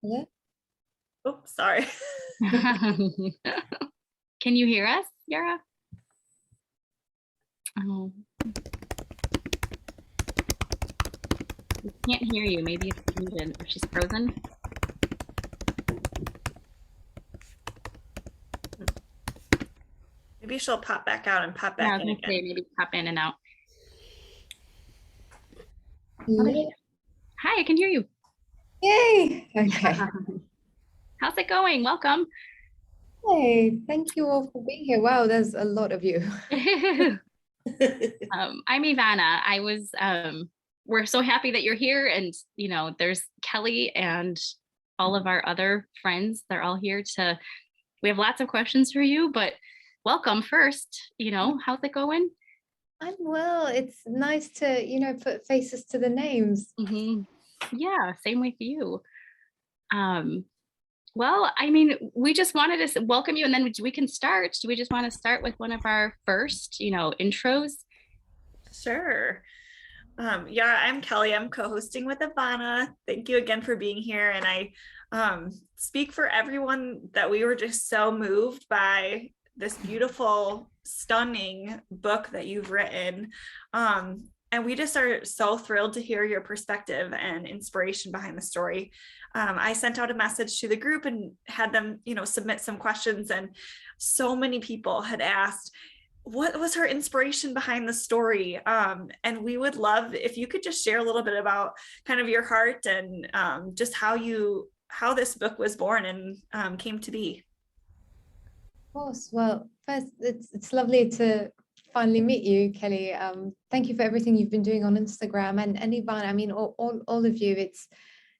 Yeah. Oops, sorry. Can you hear us, Yara? Oh, we can't hear you. Maybe it's muted or she's frozen. Maybe she'll pop back out and pop Yeah, I back was in gonna say again. maybe pop in and out. Yeah. Hi, I can hear you. Yay. Okay. How's it going? Welcome. Hey, thank you all for being here. Wow, there's a lot of you. I'm Ivana. We're so happy that you're here, and there's Kelly and all of our other friends. They're all here we have lots of questions for you, but welcome first. How's it going? I'm well. It's nice to, put faces to the names. Yeah, same with you. Well, I mean, we just wanted to welcome you, and then we can start. Do we just want to start with one of our first, intros? Sure. Yeah, I'm Kelly. I'm co-hosting with Ivana. Thank you again for being here. And I speak for everyone that we were just so moved by this beautiful, stunning book that you've written. And we just are so thrilled to hear your perspective and inspiration behind the story. I sent out a message to the group and had them, submit some questions. And so many people had asked, what was her inspiration behind the story? And we would love if you could just share a little bit about kind of your heart and just how this book was born and came to be. Of course. Well, first, it's lovely to finally meet you, Kelly. Thank you for everything you've been doing on Instagram and Ivana. I mean, all of you.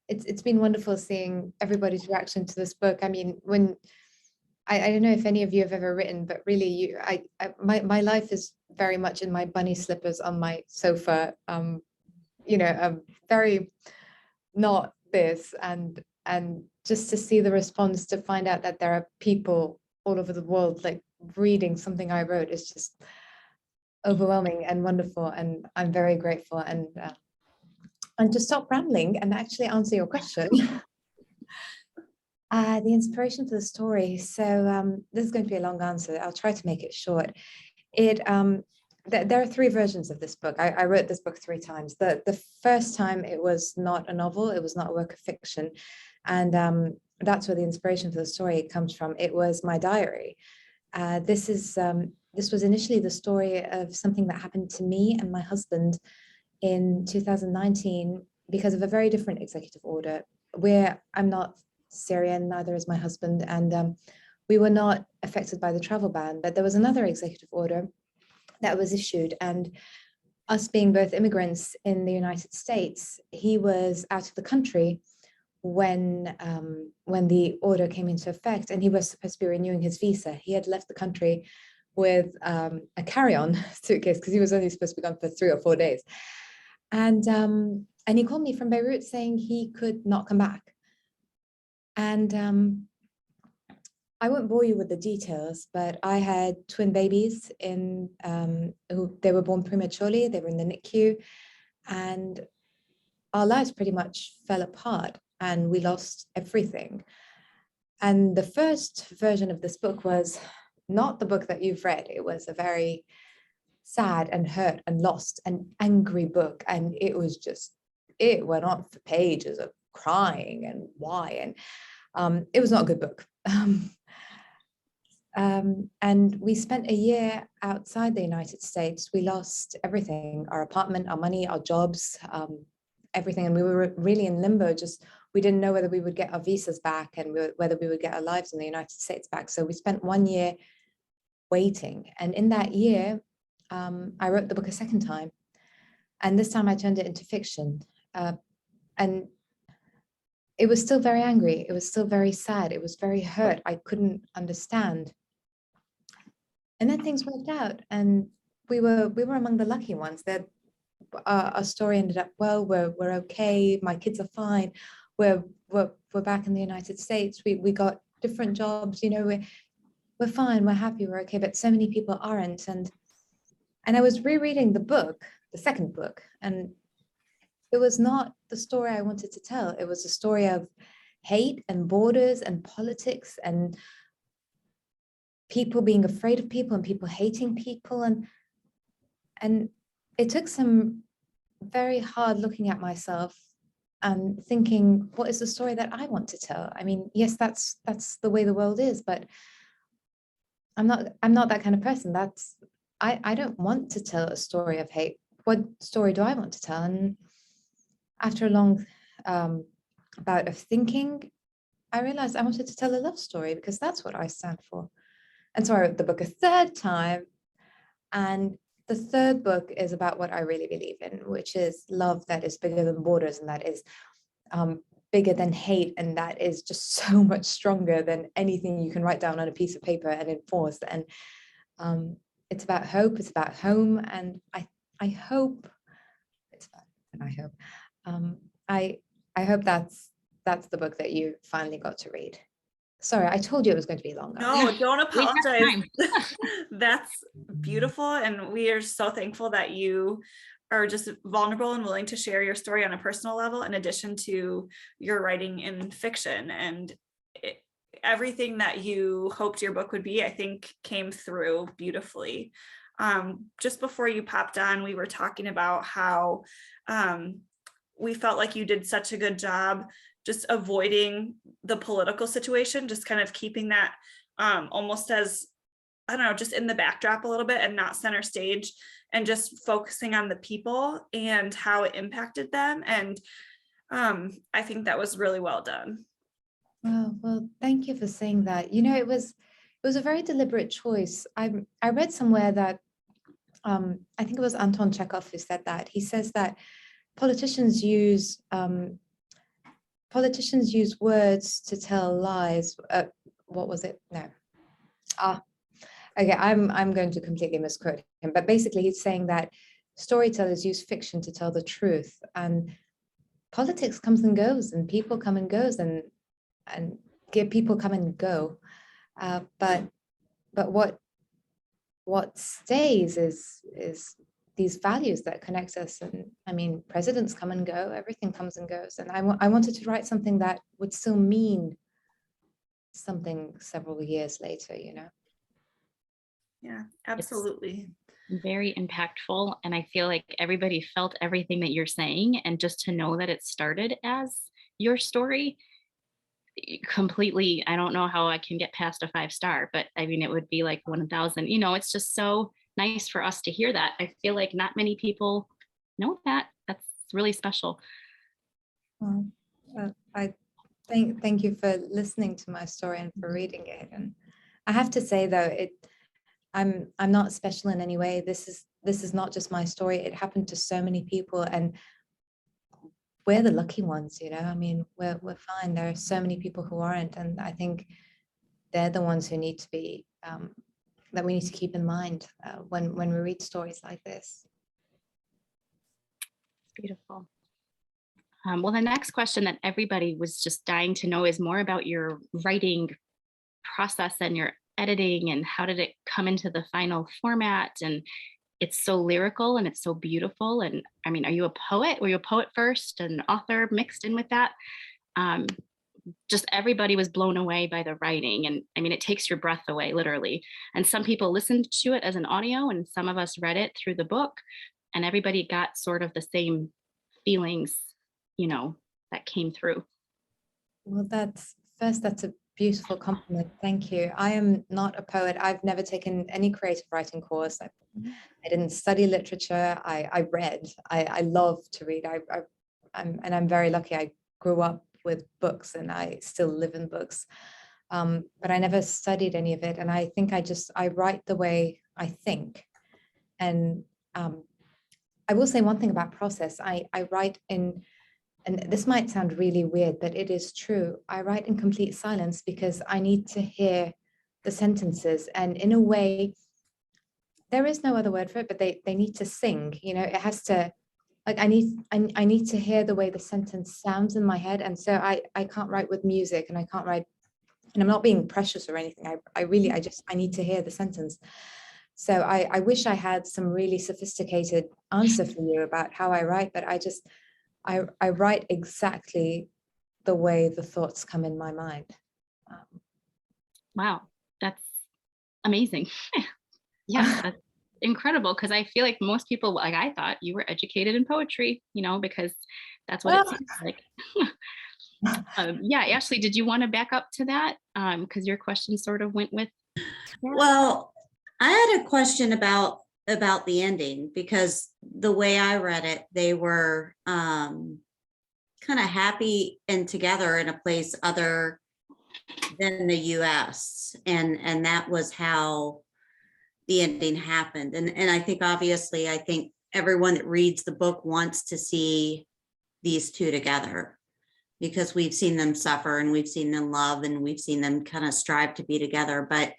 It's been wonderful seeing everybody's reaction to this book. I mean, when I don't know if any of you have ever written, but really, my life is very much in my bunny slippers on my sofa. Very not this, and just to see the response, to find out that there are people all over the world like reading something I wrote is just overwhelming and wonderful, and I'm very grateful. And to stop rambling and actually answer your question. The inspiration for the story. So this is going to be a long answer. I'll try to make it short. There are three versions of this book. I wrote this book 3 times. The first time it was not a novel, it was not a work of fiction. And that's where the inspiration for the story comes from. It was my diary. This was initially the story of something that happened to me and my husband in 2019 because of a very different executive order, where I'm not Syrian, neither is my husband, and we were not affected by the travel ban, but there was another executive order that was issued, and us being both immigrants in the United States, he was out of the country when the order came into effect, and he was supposed to be renewing his visa. He had left the country with a carry-on suitcase because he was only supposed to be gone for 3 or 4 days, and he called me from Beirut saying he could not come back. And I won't bore you with the details, but I had twin babies they were born prematurely. They were in the NICU, and our lives pretty much fell apart, and we lost everything. And the first version of this book was not the book that you've read. It was a very sad and hurt and lost and angry book, and it went on for pages of crying and why, and it was not a good book. And we spent a year outside the United States. We lost everything: our apartment, our money, our jobs, everything. And we were really in limbo. We didn't know whether we would get our visas back and whether we would get our lives in the United States back. So we spent 1 year waiting. And in that year, I wrote the book a second time. And this time I turned it into fiction. And it was still very angry. It was still very sad. It was very hurt. I couldn't understand. And then things worked out, and we were among the lucky ones. That our story ended up well. We're okay. My kids are fine. We're back in the United States. We got different jobs. We're fine. We're happy. We're okay. But so many people aren't. And I was rereading the book, the second book, and it was not the story I wanted to tell. It was a story of hate and borders and politics and people being afraid of people and people hating people. And it took some very hard looking at myself and thinking, what is the story that I want to tell? I mean, yes, that's the way the world is, but I'm not that kind of person. I don't want to tell a story of hate. What story do I want to tell? And after a long bout of thinking, I realized I wanted to tell a love story because that's what I stand for. And so I wrote the book a third time. And the third book is about what I really believe in, which is love that is bigger than borders, and that is bigger than hate, and that is just so much stronger than anything you can write down on a piece of paper and enforce. And it's about hope, it's about home, and I hope it's about, and I hope that's the book that you finally got to read. Sorry, I told you it was going to be longer. No, don't We have apologize. time. That's beautiful. And we are so thankful that you are just vulnerable and willing to share your story on a personal level, in addition to your writing in fiction. And everything that you hoped your book would be, I think, came through beautifully. Just before you popped on, we were talking about how we felt like you did such a good job just avoiding the political situation, just kind of keeping that almost as, I don't know, just in the backdrop a little bit and not center stage, and just focusing on the people and how it impacted them. And I think that was really well done. Well, thank you for saying that. You know, it was a very deliberate choice. I read somewhere that I think it was Anton Chekhov who said that. He says that politicians use words to tell lies. What was it? No. Okay, I'm going to completely misquote him, but basically he's saying that storytellers use fiction to tell the truth, and politics comes and goes, and people come and goes, and people come and go. But what stays is these values that connect us. And I mean, presidents come and go, everything comes and goes. And I wanted to write something that would still mean something several years later, you know? Yeah, absolutely. It's very impactful. And I feel like everybody felt everything that you're saying. And just to know that it started as your story, completely, I don't know how I can get past a 5-star, but I mean, it would be like 1,000, you know, it's just so nice for us to hear that. I feel like not many people know that. That's really special. Well, I thank you for listening to my story and for reading it. And I have to say though, I'm not special in any way. This is not just my story. It happened to so many people, and we're the lucky ones, you know. I mean, we're fine. There are so many people who aren't, and I think they're the ones who need to be that we need to keep in mind when we read stories like this. Beautiful. Well, the next question that everybody was just dying to know is more about your writing process and your editing, and how did it come into the final format? And it's so lyrical and it's so beautiful. And I mean, are you a poet? Were you a poet first, an author mixed in with that? Just everybody was blown away by the writing. And I mean, it takes your breath away, literally. And some people listened to it as an audio, and some of us read it through the book, and everybody got sort of the same feelings, you know, that came through. Well, that's a beautiful compliment. Thank you. I am not a poet. I've never taken any creative writing course. I didn't study literature. I read. I love to read. I'm very lucky. I grew up with books, and I still live in books. But I never studied any of it. And I think I write the way I think. And I will say one thing about process. I write in, and this might sound really weird, but it is true. I write in complete silence because I need to hear the sentences. And in a way, there is no other word for it, but they need to sing. You know, it has to, like, I need to hear the way the sentence sounds in my head. And so I can't write with music, and I can't write, and I'm not being precious or anything. I need to hear the sentence. So I wish I had some really sophisticated answer for you about how I write, but I write exactly the way the thoughts come in my mind. Wow, that's amazing. Yeah, that's incredible, because I feel like most people, like I thought you were educated in poetry, because that's what it seems like. Yeah, Ashley, did you want to back up to that? Because your question sort of went with that. Well, I had a question about the ending, because the way I read it, they were kind of happy and together in a place other than the US, and that was how the ending happened. And I think, obviously, I think everyone that reads the book wants to see these two together, because we've seen them suffer and we've seen them love and we've seen them kind of strive to be together. But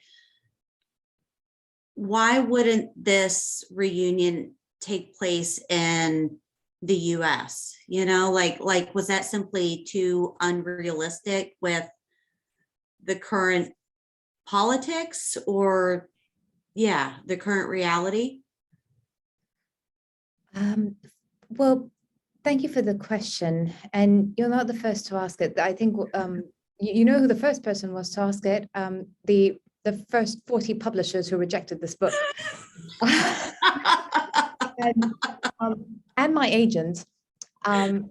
why wouldn't this reunion take place in the US? Like was that simply too unrealistic with the current politics, or the current reality? Well, thank you for the question. And you're not the first to ask it. I think you know who the first person was to ask it. The first 40 publishers who rejected this book. and my agent. And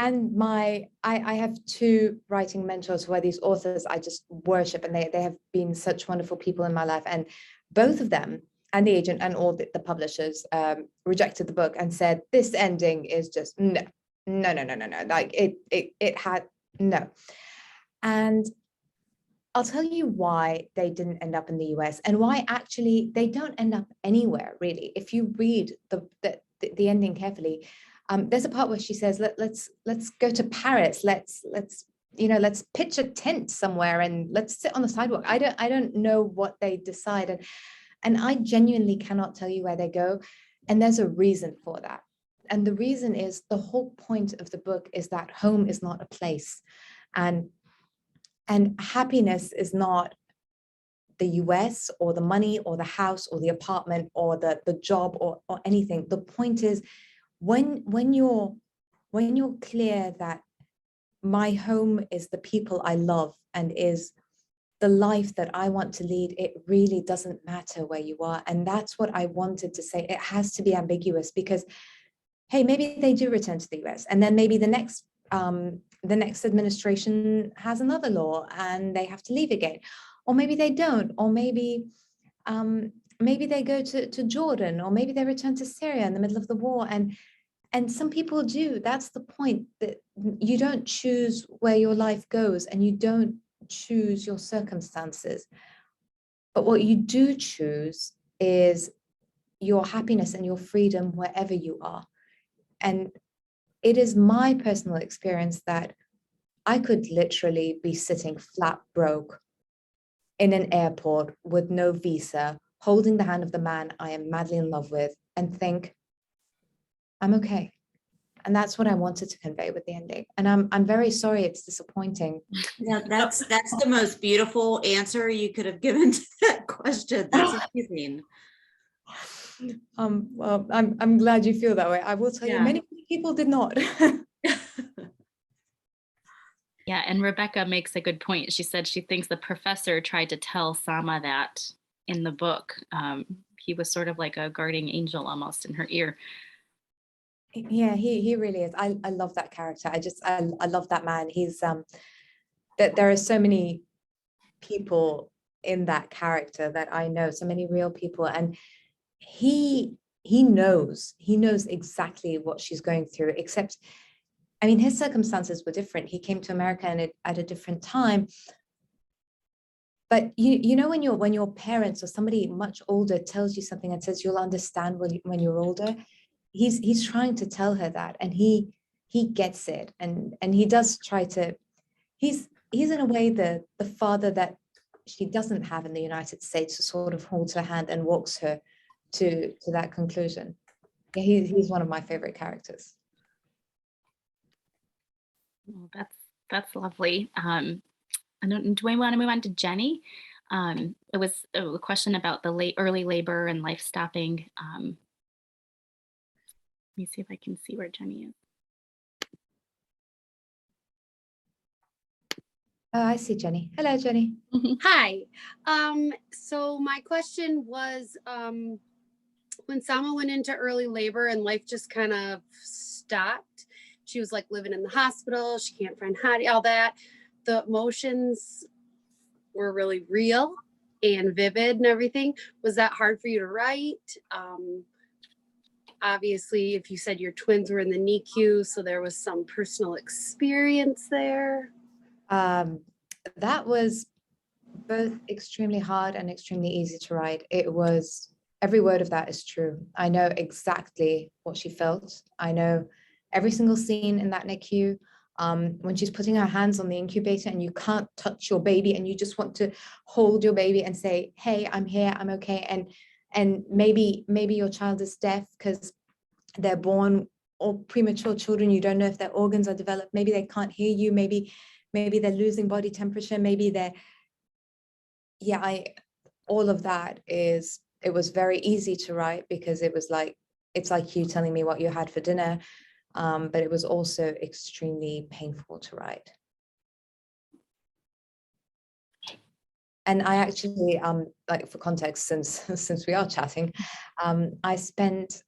I have two writing mentors who are these authors I just worship, and they have been such wonderful people in my life. And both of them, and the agent and all the publishers, rejected the book and said, this ending is just no. Like it had no. And I'll tell you why they didn't end up in the US, and why actually they don't end up anywhere, really. If you read the ending carefully, there's a part where she says, let's go to Paris, let's pitch a tent somewhere and let's sit on the sidewalk. I don't know what they decide, and I genuinely cannot tell you where they go, and there's a reason for that. And the reason is, the whole point of the book is that home is not a place, and happiness is not the US or the money or the house or the apartment or the job or anything. The point is, when you're clear that my home is the people I love and is the life that I want to lead, it really doesn't matter where you are. And that's what I wanted to say. It has to be ambiguous, because, hey, maybe they do return to the US, and then maybe the next administration has another law and they have to leave again, or maybe they don't, or maybe they go to Jordan, or maybe they return to Syria in the middle of the war. And some people do. That's the point, that you don't choose where your life goes, and you don't choose your circumstances. But what you do choose is your happiness and your freedom wherever you are. And it is my personal experience that I could literally be sitting flat broke in an airport with no visa, holding the hand of the man I am madly in love with, and think, I'm okay. And that's what I wanted to convey with the ending. And I'm very sorry it's disappointing. Yeah, that's the most beautiful answer you could have given to that question. That's amazing. Well, I'm glad you feel that way. I will tell you, many people did not. Yeah, and Rebecca makes a good point. She said she thinks the professor tried to tell Sama that in the book. He was sort of like a guardian angel almost in her ear. Yeah, he really is. I love that character. I love that man. He's that there are so many people in that character that I know, so many real people, and he knows exactly what she's going through, except, I mean, his circumstances were different. He came to America and at a different time. But you know, when your parents or somebody much older tells you something and says you'll understand when you're older, he's trying to tell her that, and he gets it, and he does try to. He's in a way the father that she doesn't have in the United States, who sort of holds her hand and walks her to that conclusion. Yeah, he's one of my favorite characters. Well, that's lovely. Do we want to move on to Jenny? It was a question about the early labor and life stopping. Let me see if I can see where Jenny is. Oh, I see Jenny. Hello, Jenny. Hi. So my question was, when Sama went into early labor and life just kind of stopped, she was like living in the hospital. She can't find Hadi, all that. The emotions were really real and vivid and everything. Was that hard for you to write? Obviously, if you said your twins were in the NICU, so there was some personal experience there. That was both extremely hard and extremely easy to write. It was, every word of that is true. I know exactly what she felt. I know every single scene in that NICU. When she's putting her hands on the incubator and you can't touch your baby and you just want to hold your baby and say, hey, I'm here, I'm okay. And maybe your child is deaf because they're born, or premature children, you don't know if their organs are developed. Maybe they can't hear you. Maybe they're losing body temperature. Maybe they're, all of that is, it was very easy to write because it was like, it's like you telling me what you had for dinner. But it was also extremely painful to write. And I actually, like for context, since we are chatting, I spent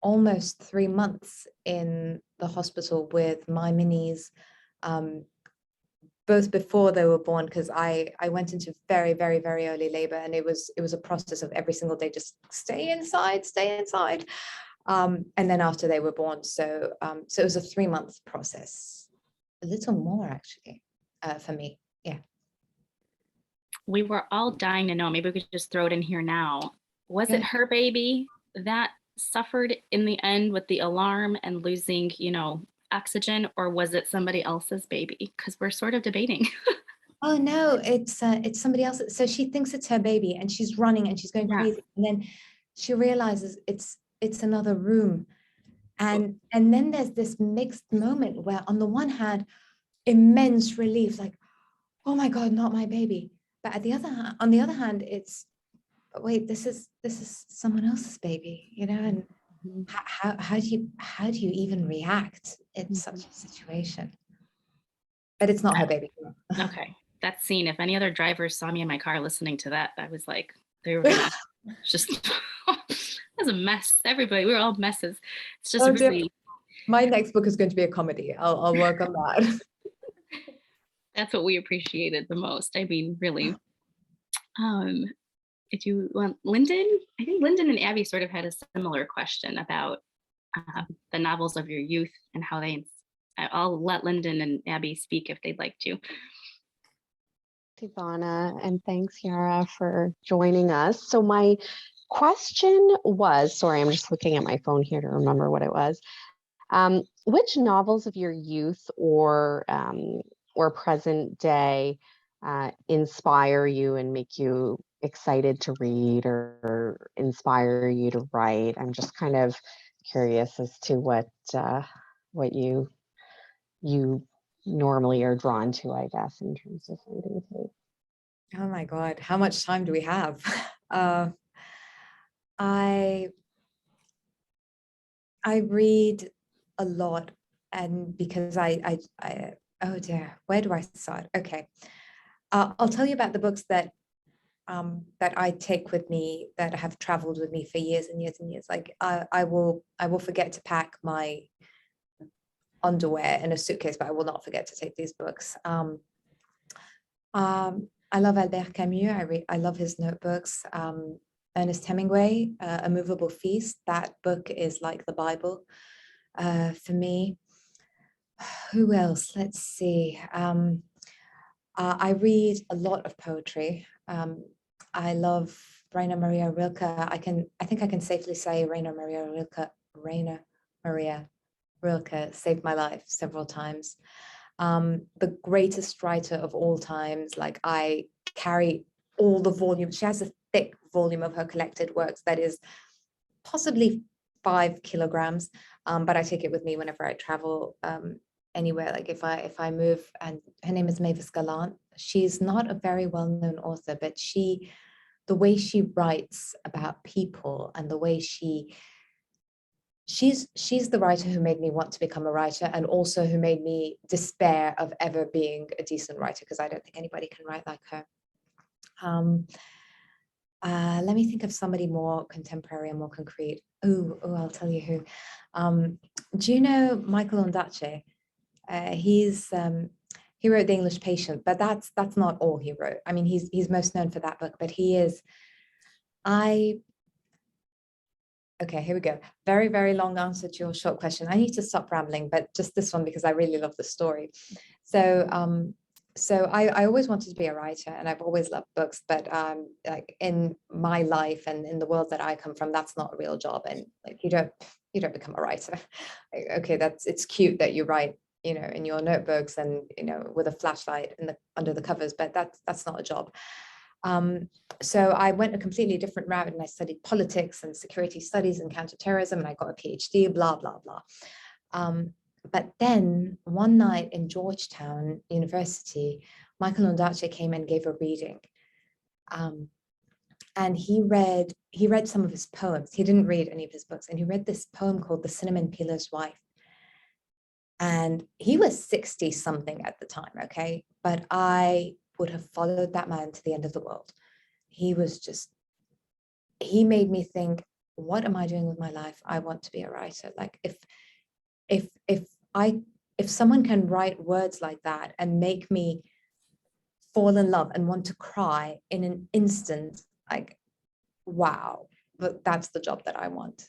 almost 3 months in the hospital with my minis, both before they were born, because I went into very, very, very early labor, and it was a process of every single day, just stay inside. And then after they were born, so it was a 3-month process, a little more actually, for me. Yeah. We were all dying to know, maybe we could just throw it in here now. Was it her baby that suffered in the end with the alarm and losing, oxygen, or was it somebody else's baby? Because we're sort of debating. Oh no, it's somebody else. So she thinks it's her baby and she's running and she's going crazy. And then she realizes it's another room. And then there's this mixed moment where on the one hand, immense relief, like, oh my God, not my baby. But on the other hand, it's, wait, this is someone else's baby, and how do you even react in such a situation? But it's not her baby. Okay, that scene, if any other drivers saw me in my car listening to that, I was like, they were gonna just it was a mess. Everybody, we were all messes. It's just really, my next book is going to be a comedy. I'll work on that. That's what we appreciated the most. I mean, really. If you want, Lyndon, I think Lyndon and Abby sort of had a similar question about the novels of your youth and how I'll let Lyndon and Abby speak if they'd like to. Ivana, and thanks, Yara, for joining us. So my question was, sorry, I'm just looking at my phone here to remember what it was. Which novels of your youth or present day inspire you and make you excited to read or inspire you to write? I'm just kind of curious as to what you normally are drawn to, I guess, in terms of reading. Oh my God, how much time do we have? I read a lot, and because I oh dear, where do I start? Okay, I'll tell you about the books that I take with me, that have traveled with me for years and years and years. Like I will forget to pack my underwear in a suitcase, but I will not forget to take these books. I love Albert Camus. I love his notebooks. Ernest Hemingway, A Movable Feast. That book is like the Bible for me. Who else? Let's see. I read a lot of poetry. I love Rainer Maria Rilke. I think I can safely say Rainer Maria Rilke saved my life several times. The greatest writer of all times. Like, I carry all the volumes. She has a thick volume of her collected works that is possibly 5 kilograms, but I take it with me whenever I travel anywhere. Like if I move, and her name is Mavis Gallant. She's not a very well-known author, but the way she writes about people and the way she she's the writer who made me want to become a writer, and also who made me despair of ever being a decent writer, because I don't think anybody can write like her. Let me think of somebody more contemporary and more concrete. I'll tell you who. Do you know Michael Ondaatje? He wrote The English Patient, but that's not all he wrote. I mean, he's most known for that book, but okay, here we go. Very, very long answer to your short question. I need to stop rambling, but just this one because I really love the story. So I always wanted to be a writer, and I've always loved books, but like in my life and in the world that I come from, that's not a real job. And like you don't become a writer. Okay, it's cute that you write, you know, in your notebooks and, you know, with a flashlight under the covers, but that's not a job. So I went a completely different route, and I studied politics and security studies and counterterrorism, and I got a PhD, blah, blah, blah. But then one night in Georgetown University, Michael Ondaatje came and gave a reading. And he read some of his poems. He didn't read any of his books, and he read this poem called The Cinnamon Peeler's Wife. And he was 60 something at the time, okay? But I would have followed that man to the end of the world. He made me think, what am I doing with my life? I want to be a writer. Like if someone can write words like that and make me fall in love and want to cry in an instant, like, wow, but that's the job that I want.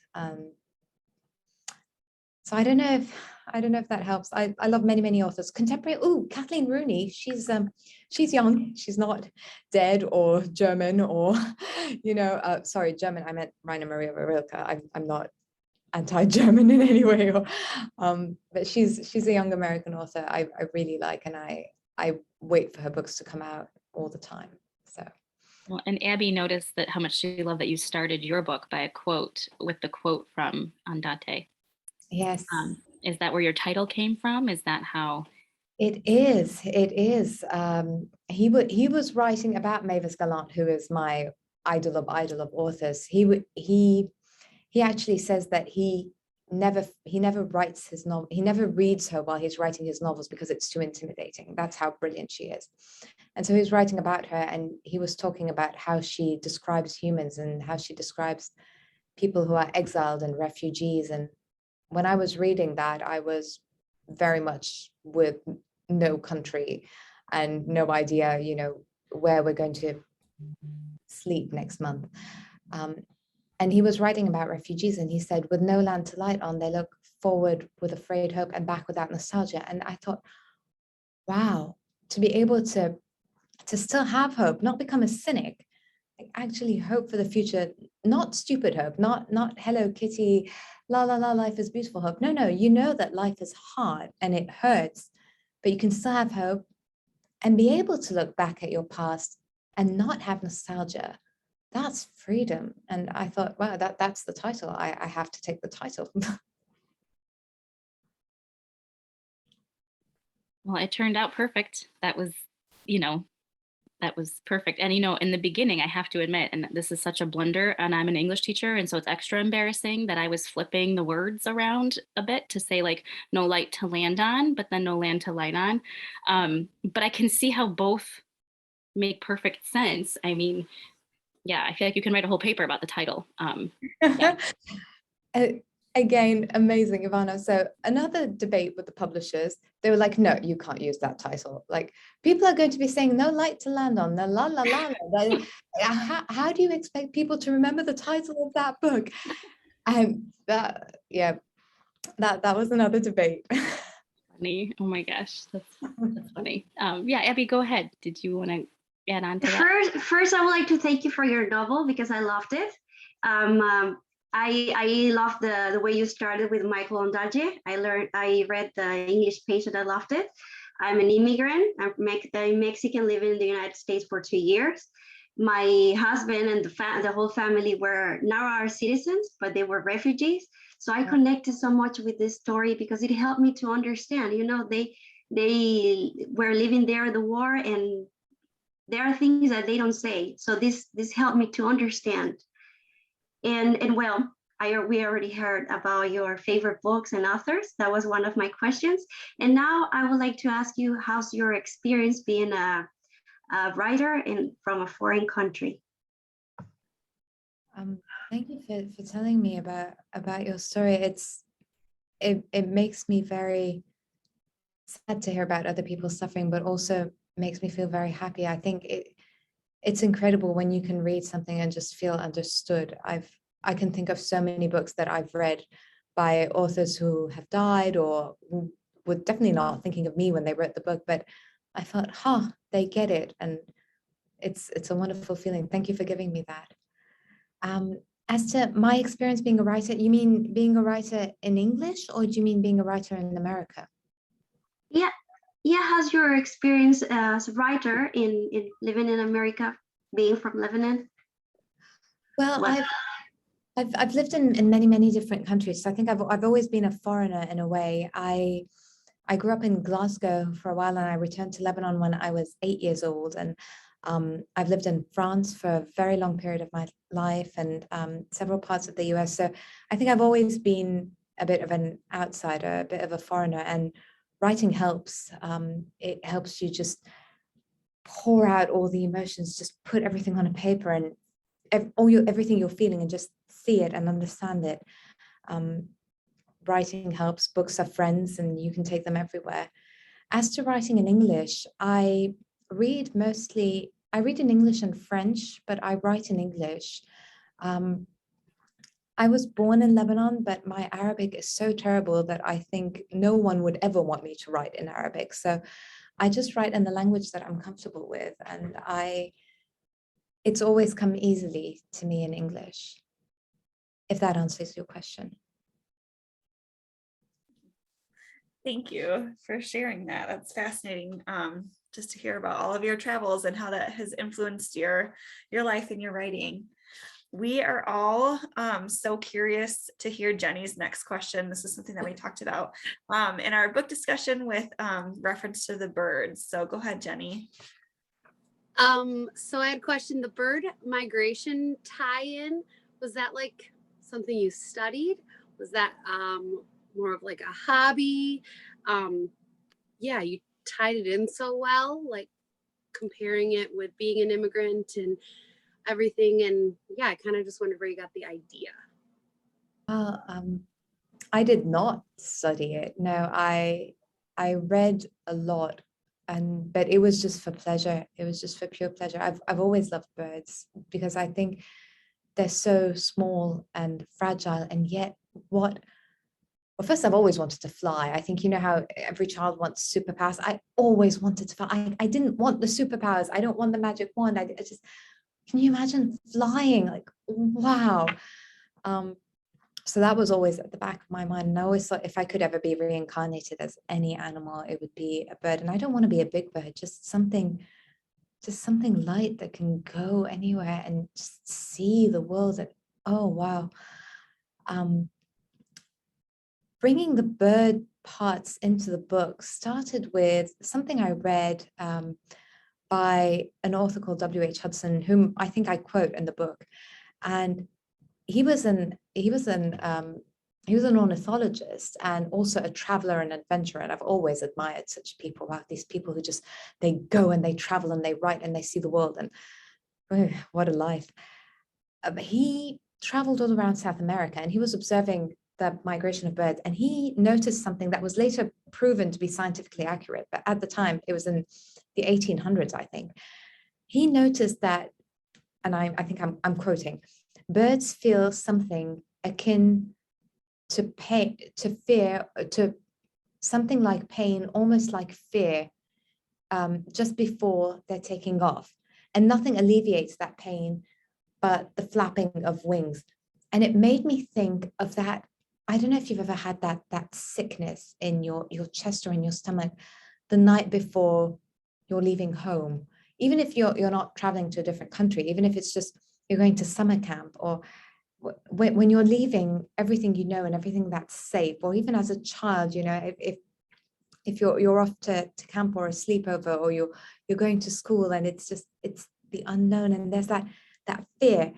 So I don't know if that helps. I love many authors. Contemporary, Kathleen Rooney, she's young. She's not dead or German or, you know, sorry, German, I meant Rainer Maria Rilke. I'm not anti-German in any way. But she's a young American author I really like, and I wait for her books to come out all the time. So. Well, and Abby noticed that how much she loved that you started your book by a quote with the quote from Ondaatje. Yes. Is that where your title came from? Is that how? It is. He was writing about Mavis Gallant, who is my idol of authors. He actually says that he never writes his novel. He never reads her while he's writing his novels because it's too intimidating. That's how brilliant she is. And so he was writing about her, and he was talking about how she describes humans and how she describes people who are exiled and refugees. And when I was reading that, I was very much with no country and no idea, you know, where we're going to sleep next month. And he was writing about refugees, and he said, with no land to light on, they look forward with afraid hope and back without nostalgia. And I thought, wow, to be able to still have hope, not become a cynic, like actually hope for the future, not stupid hope, not Hello Kitty, la la la, life is beautiful hope. No, you know that life is hard and it hurts, but you can still have hope and be able to look back at your past and not have nostalgia. That's freedom. And I thought, wow, that's the title. I have to take the title. Well, it turned out perfect. That was, you know, that was perfect. And, you know, in the beginning, I have to admit, and this is such a blunder, and I'm an English teacher, and so it's extra embarrassing that I was flipping the words around a bit to say like no light to land on, but then no land to light on. But I can see how both make perfect sense. I mean, yeah, I feel like you can write a whole paper about the title. Yeah. Again, amazing, Ivana. So another debate with the publishers, they were like, no, you can't use that title. Like, people are going to be saying no light to land on, the la la la la. How do you expect people to remember the title of that book? That was another debate. Funny. Oh my gosh, that's funny. Yeah, Abby, go ahead. Did you want to add on to that? First, I would like to thank you for your novel because I loved it. I love the way you started with Michael Ondaatje. I read the English Patient. I loved it. I'm an immigrant. I'm Mexican living in the United States for 2 years. My husband and the whole family were now our citizens, but they were refugees. So I connected so much with this story because it helped me to understand. You know, they were living there the war, and there are things that they don't say. So this helped me to understand. And well, we already heard about your favorite books and authors. That was one of my questions. And now I would like to ask you, how's your experience being a writer from a foreign country? Thank you for telling me about your story. It makes me very sad to hear about other people's suffering, but also makes me feel very happy. I think it's incredible when you can read something and just feel understood. I can think of so many books that I've read by authors who have died or who were definitely not thinking of me when they wrote the book, but I thought, they get it. And it's a wonderful feeling. Thank you for giving me that. As to my experience being a writer, you mean being a writer in English, or do you mean being a writer in America? Yeah, how's your experience as a writer in living in America, being from Lebanon? Well, I've lived in many different countries. So I think I've always been a foreigner in a way. I grew up in Glasgow for a while, and I returned to Lebanon when I was 8 years old. And I've lived in France for a very long period of my life, and several parts of the US. So I think I've always been a bit of an outsider, a bit of a foreigner, and writing helps. It helps you just pour out all the emotions, just put everything on a paper, and everything you're feeling, and just see it and understand it. Writing helps. Books are friends, and you can take them everywhere. As to writing in English, I read in English and French, but I write in English. I was born in Lebanon, but my Arabic is so terrible that I think no one would ever want me to write in Arabic. So I just write in the language that I'm comfortable with, and it's always come easily to me in English, if that answers your question. Thank you for sharing that. That's fascinating, just to hear about all of your travels and how that has influenced your life and your writing. We are all so curious to hear Jenny's next question. This is something that we talked about in our book discussion with reference to the birds. So go ahead, Jenny. So I had a question. The bird migration tie-in, was that like something you studied? Was that more of like a hobby? Yeah, you tied it in so well, like comparing it with being an immigrant and everything. And yeah, I kind of just wondered where you got the idea. I did not study it. No, I read a lot, but it was just for pleasure. It was just for pure pleasure. I've always loved birds because I think they're so small and fragile, and yet well, first, I've always wanted to fly. I think, you know how every child wants superpowers. I always wanted to fly. I didn't want the superpowers. I don't want the magic wand. I just, can you imagine flying? Like, wow. So that was always at the back of my mind. And I always thought if I could ever be reincarnated as any animal, it would be a bird. And I don't want to be a big bird, just something light that can go anywhere and just see the world. And oh, wow. Bringing the bird parts into the book started with something I read by an author called W.H. Hudson, whom I think I quote in the book. And he was an ornithologist and also a traveler and adventurer. And I've always admired such people, wow, these people who just, they go and they travel and they write and they see the world, and what a life. He traveled all around South America, and he was observing the migration of birds, and he noticed something that was later proven to be scientifically accurate, but at the time it was in the 1800s, I think. He noticed that, and I think I'm quoting, birds feel something akin to pain, to fear, to something like pain, almost like fear, just before they're taking off, and nothing alleviates that pain but the flapping of wings. And it made me think of that. I don't know if you've ever had that sickness in your chest or in your stomach the night before you're leaving home, even if you're not traveling to a different country, even if it's just you're going to summer camp, or when you're leaving everything you know and everything that's safe, or even as a child, you know, if you're off to camp or a sleepover, or you're going to school, and it's the unknown, and there's that fear.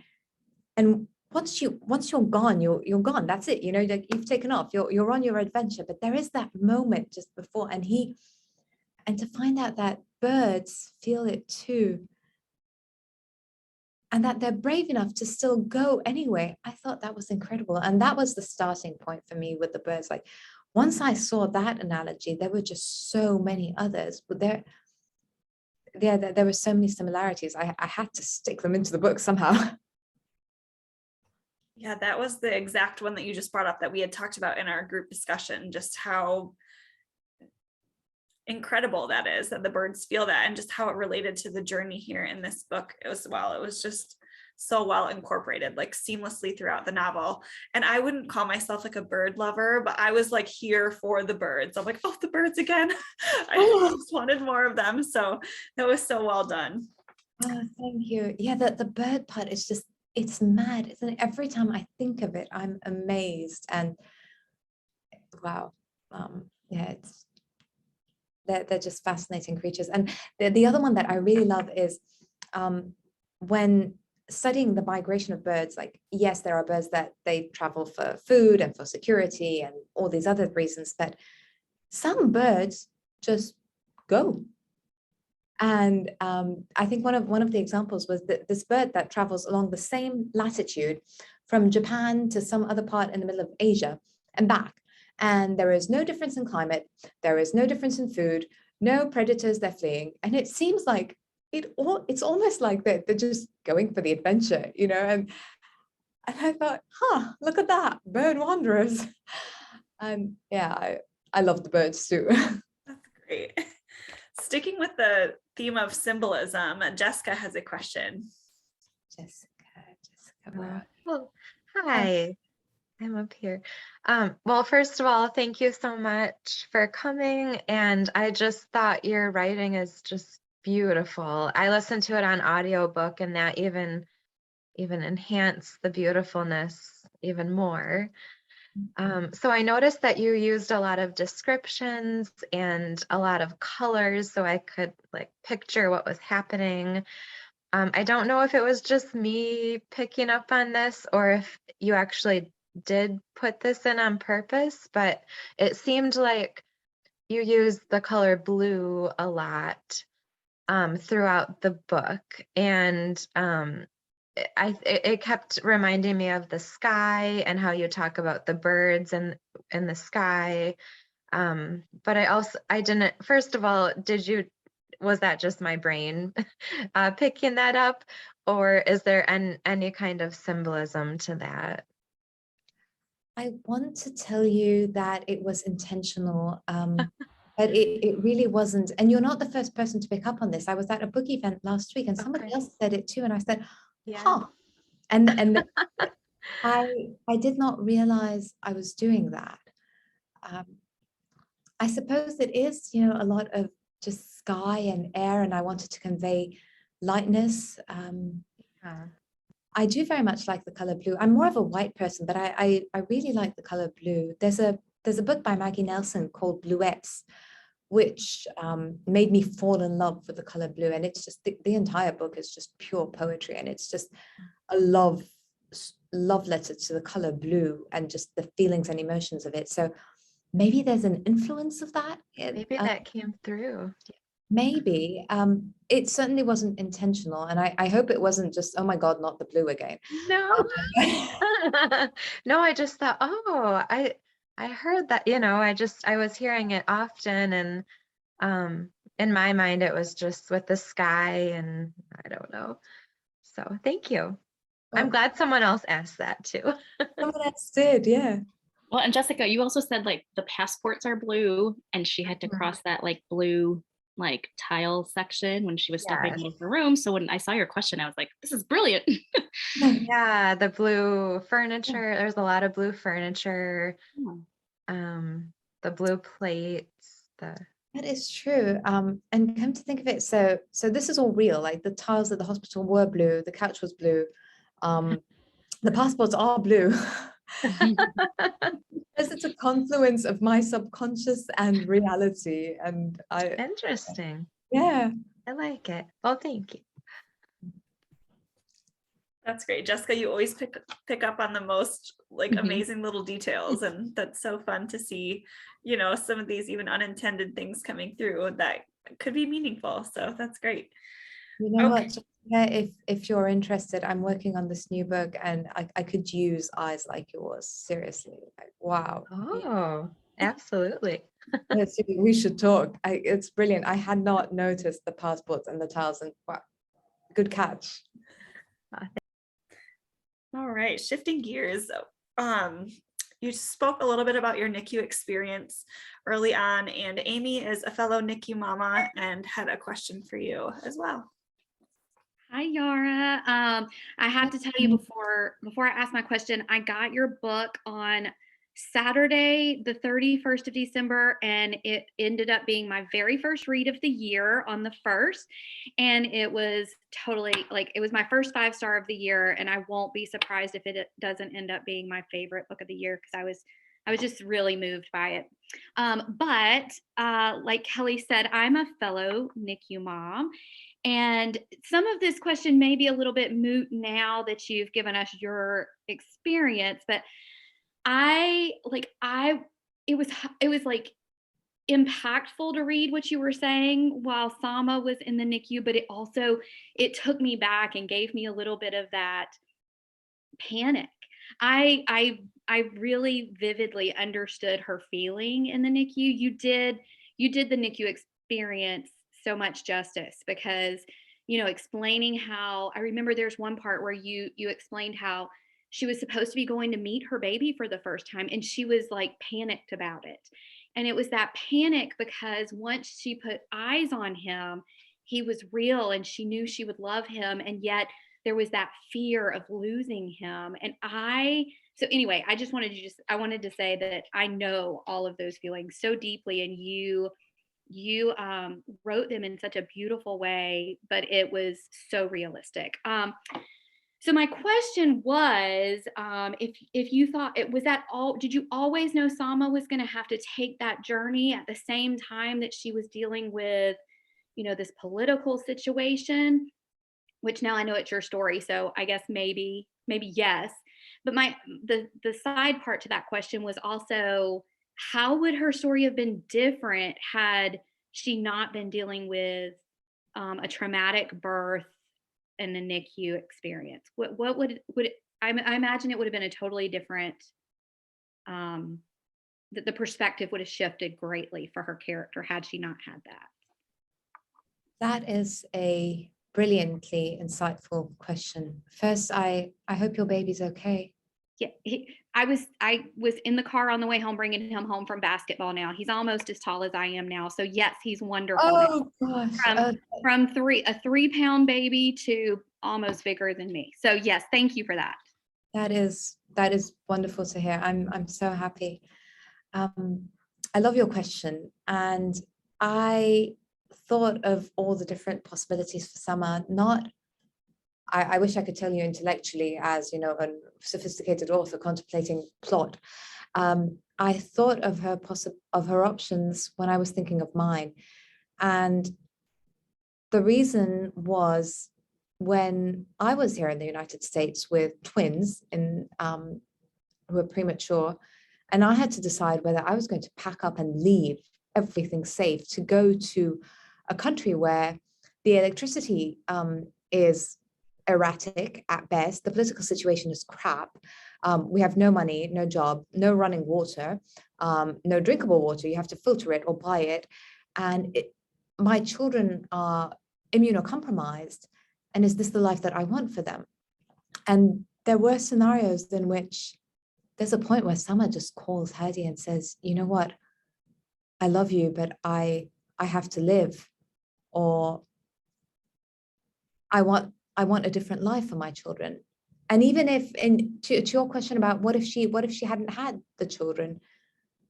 And once you're gone, you're gone. That's it. Like you've taken off. You're on your adventure. But there is that moment just before, and to find out that birds feel it too, and that they're brave enough to still go anyway. I thought that was incredible, and that was the starting point for me with the birds. Like once I saw that analogy, there were just so many others. But there were so many similarities. I had to stick them into the book somehow. Yeah, that was the exact one that you just brought up that we had talked about in our group discussion, just how incredible that is that the birds feel that, and just how it related to the journey here in this book as well. It was just so well incorporated, like seamlessly throughout the novel. And I wouldn't call myself like a bird lover, but I was like here for the birds. I'm like, oh, the birds again. I just wanted more of them. So that was so well done. Oh, thank you. Yeah, the bird part is just, it's mad, isn't it? Every time I think of it, I'm amazed. And wow. Yeah, they're just fascinating creatures. And the other one that I really love is when studying the migration of birds, like, yes, there are birds that they travel for food and for security and all these other reasons, but some birds just go. And I think one of the examples was this bird that travels along the same latitude from Japan to some other part in the middle of Asia and back. And there is no difference in climate. There is no difference in food, no predators they're fleeing. And it seems like it's almost like they're just going for the adventure, and I thought, look at that, bird wanderers. And yeah, I love the birds too. That's great. Sticking with the theme of symbolism, Jessica has a question. Jessica. Well, hi, I'm up here. Well, first of all, thank you so much for coming. And I just thought your writing is just beautiful. I listened to it on audiobook, and that even enhanced the beautifulness even more. So I noticed that you used a lot of descriptions and a lot of colors, so I could like picture what was happening. I don't know if it was just me picking up on this or if you actually did put this in on purpose, but it seemed like you used the color blue a lot throughout the book. And it kept reminding me of the sky and how you talk about the birds and the sky. But I didn't, first of all, was that just my brain picking that up, or is there any kind of symbolism to that? I want to tell you that it was intentional, but it really wasn't. And you're not the first person to pick up on this. I was at a book event last week and somebody else said it too. And I said, and I did not realize I was doing that. I suppose it is, a lot of just sky and air, and I wanted to convey lightness. I do very much like the color blue. I'm more of a white person, but I really like the color blue. There's a book by Maggie Nelson called Bluettes, which made me fall in love with the color blue. And it's just the entire book is just pure poetry, and it's just a love letter to the color blue and just the feelings and emotions of it. So maybe there's an influence of that. Maybe that came through. Maybe. It certainly wasn't intentional, and I hope it wasn't just, oh my God, not the blue again. No. No, I just thought, I heard that, I was hearing it often, and in my mind it was just with the sky, and I don't know. So thank you. I'm glad someone else asked that too. Someone else did, yeah. Well, and Jessica, you also said like the passports are blue, and she had to cross that like blue like tile section when she was stepping out of her room. So when I saw your question, I was like, this is brilliant. Yeah, the blue furniture. There's a lot of blue furniture. The blue plates. That is true. And come to think of it, so this is all real. Like the tiles at the hospital were blue, the couch was blue, the passports are blue. It's a confluence of my subconscious and reality, and interesting. Yeah, I like it. Well, thank you. That's great. Jessica, you always pick up on the most like amazing little details, and that's so fun to see, some of these even unintended things coming through that could be meaningful. So that's great. You know Okay. what? Yeah, if you're interested, I'm working on this new book, and I could use eyes like yours. Seriously, like, wow. Oh, absolutely. Yes, we should talk. It's brilliant. I had not noticed the passports and the tiles, and wow, good catch. All right, shifting gears. You spoke a little bit about your NICU experience early on, and Amy is a fellow NICU mama and had a question for you as well. Hi, Yara. I have to tell you before I ask my question, I got your book on Saturday, the 31st of December, and it ended up being my very first read of the year on the 1st. And it was totally it was my first 5-star of the year. And I won't be surprised if it doesn't end up being my favorite book of the year, because I was just really moved by it. But like Kelly said, I'm a fellow NICU mom. And some of this question may be a little bit moot now that you've given us your experience, but it was like impactful to read what you were saying while Sama was in the NICU, but it took me back and gave me a little bit of that panic. I really vividly understood her feeling in the NICU. You did the NICU experience so much justice, because explaining how, I remember there's one part where you explained how she was supposed to be going to meet her baby for the first time, and she was like panicked about it. And it was that panic because once she put eyes on him, he was real and she knew she would love him, and yet there was that fear of losing him. So anyway, I wanted to say that I know all of those feelings so deeply, and you wrote them in such a beautiful way, but it was so realistic. So my question was, if you thought it was that all, did you always know Sama was going to have to take that journey at the same time that she was dealing with, this political situation? Which now I know it's your story, so I guess maybe yes. But the side part to that question was also, how would her story have been different had she not been dealing with a traumatic birth and a NICU experience? What would it, I imagine it would have been a totally different, the perspective would have shifted greatly for her character had she not had that. That is a brilliantly insightful question. First, I hope your baby's okay. Yeah, I was in the car on the way home, bringing him home from basketball. Now he's almost as tall as I am now, so yes, he's wonderful. Oh gosh! From a 3-pound baby to almost bigger than me. So yes, thank you for that. That is wonderful to hear. I'm so happy. I love your question, and I thought of all the different possibilities for Sama. I wish I could tell you intellectually, as a sophisticated author contemplating plot. I thought of her options when I was thinking of mine, and the reason was, when I was here in the United States with twins who were premature, and I had to decide whether I was going to pack up and leave everything safe to go to a country where the electricity is erratic at best. The political situation is crap. We have no money, no job, no running water, no drinkable water. You have to filter it or buy it. And my children are immunocompromised. And is this the life that I want for them? And there were scenarios in which there's a point where Sama just calls Hadi and says, you know what? I love you, but I have to live, or I want a different life for my children. And even if, to your question about what if she hadn't had the children,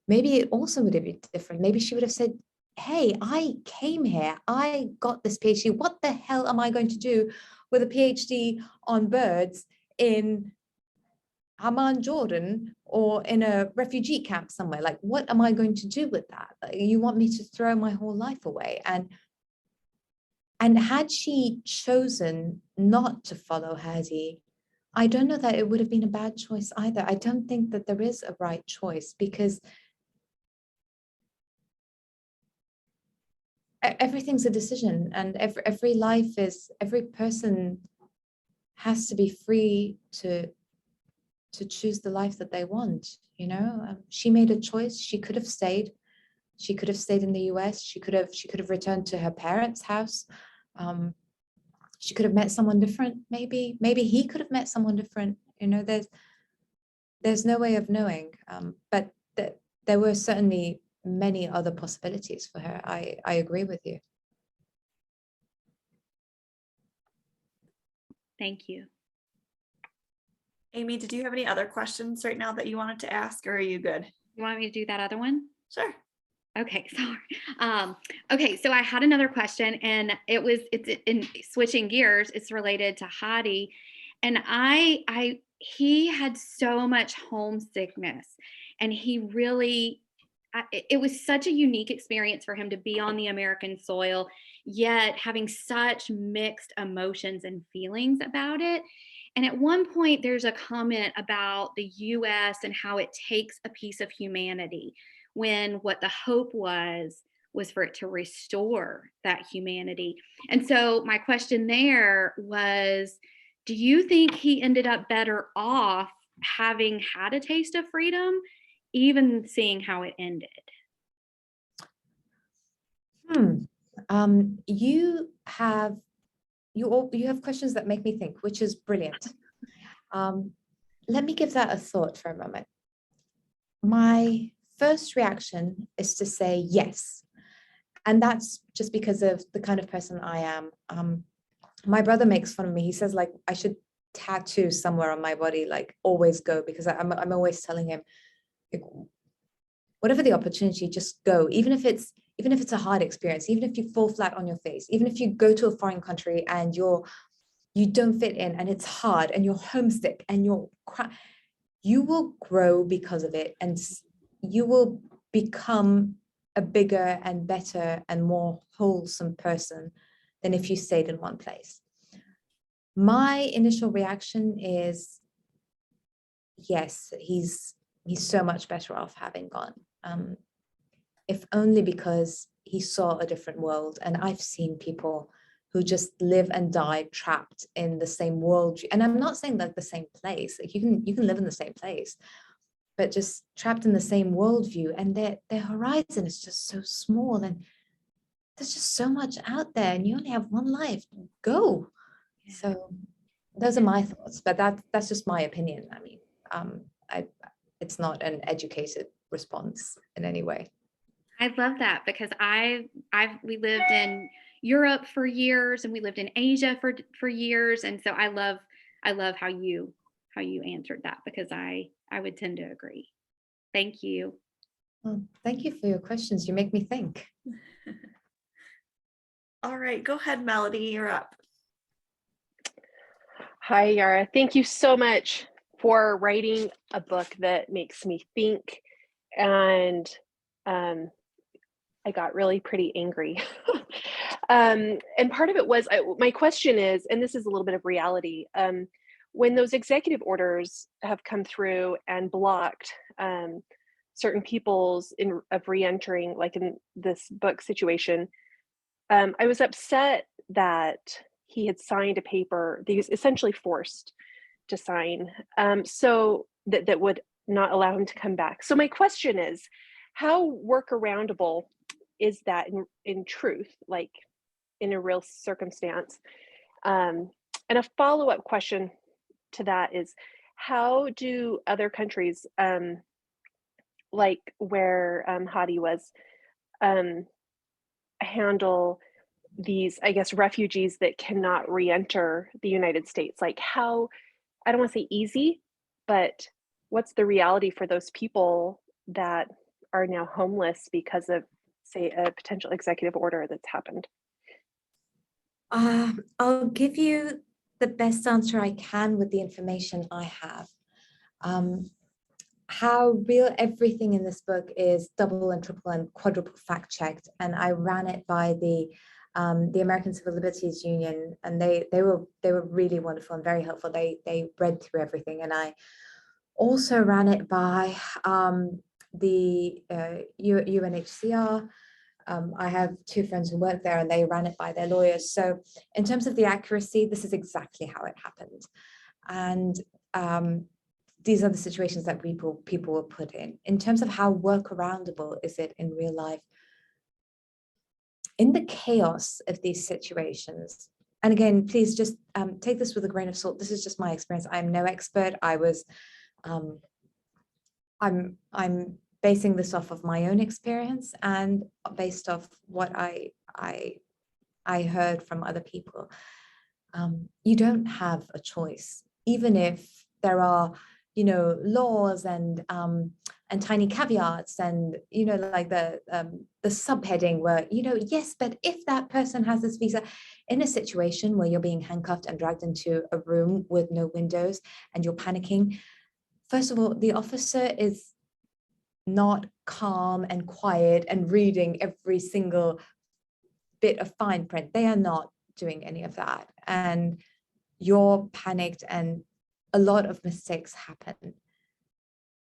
maybe it also would have been different. Maybe she would have said, hey, I came here, I got this PhD. What the hell am I going to do with a PhD on birds in Amman, Jordan, or in a refugee camp somewhere? Like, what am I going to do with that? You want me to throw my whole life away? And had she chosen not to follow Hadi, I don't know that it would have been a bad choice either. I don't think that there is a right choice, because everything's a decision, and every person has to be free to choose the life that they want. You know, she made a choice. She could have stayed. She could have stayed in the US. She could have returned to her parents' house. She could have met someone different. Maybe he could have met someone different. You know, there's no way of knowing. But there were certainly many other possibilities for her. I agree with you. Thank you. Amy, did you have any other questions right now that you wanted to ask, or are you good? You want me to do that other one? Sure. Okay, sorry. Okay, so I had another question, and it's in switching gears. It's related to Hadi, and he had so much homesickness, and he really, it was such a unique experience for him to be on the American soil, yet having such mixed emotions and feelings about it. And at one point, there's a comment about the US and how it takes a piece of humanity, when what the hope was for it to restore that humanity. And so my question there was, do you think he ended up better off having had a taste of freedom, even seeing how it ended? You have questions that make me think, which is brilliant. Let me give that a thought for a moment. My first reaction is to say yes. And that's just because of the kind of person I am. My brother makes fun of me. He says, like, I should tattoo somewhere on my body, like, always go, because I'm always telling him, like, whatever the opportunity, just go. Even if it's a hard experience, even if you fall flat on your face, even if you go to a foreign country and you don't fit in and it's hard and you're homesick and you will grow because of it, and you will become a bigger and better and more wholesome person than if you stayed in one place. My initial reaction is, yes, he's so much better off having gone. If only because he saw a different world. And I've seen people who just live and die trapped in the same world. And I'm not saying like the same place. Like you can live in the same place, but just trapped in the same worldview, and their horizon is just so small, and there's just so much out there, and you only have one life. Go. Yeah. So those are my thoughts, but that's just my opinion. I mean, it's not an educated response in any way. I love that, because we lived in Europe for years, and we lived in Asia for years, and so I love how you answered that, because I would tend to agree. Thank you. Well, thank you for your questions. You make me think. All right, go ahead, Melody, you're up. Hi, Yara. Thank you so much for writing a book that makes me think. And I got really pretty angry. And part of it was, my question is, and this is a little bit of reality, when those executive orders have come through and blocked certain people's of re-entering, like in this book situation, I was upset that he had signed a paper that he was essentially forced to sign, so that would not allow him to come back. So my question is, how workaroundable is that in truth, like in a real circumstance? And a follow-up question to that is, how do other countries, like where Hadi was, handle these, I guess, refugees that cannot re-enter the United States? Like, how, I don't want to say easy, but what's the reality for those people that are now homeless because of, say, a potential executive order that's happened? I'll give you the best answer I can with the information I have. How real everything in this book is double and triple and quadruple fact checked, and I ran it by the the American Civil Liberties Union, and they were really wonderful and very helpful. They read through everything, and I also ran it by the UNHCR. I have two friends who work there, and they ran it by their lawyers. So in terms of the accuracy, this is exactly how it happened. And these are the situations that people were put in. In terms of how workaroundable is it in real life, in the chaos of these situations, and again, please just take this with a grain of salt. This is just my experience. I'm no expert. I'm basing this off of my own experience and based off what I heard from other people. You don't have a choice, even if there are, laws and tiny caveats and, like the subheading where, yes, but if that person has this visa, in a situation where you're being handcuffed and dragged into a room with no windows and you're panicking, first of all, the officer is not calm and quiet and reading every single bit of fine print. They are not doing any of that. And you're panicked and a lot of mistakes happen.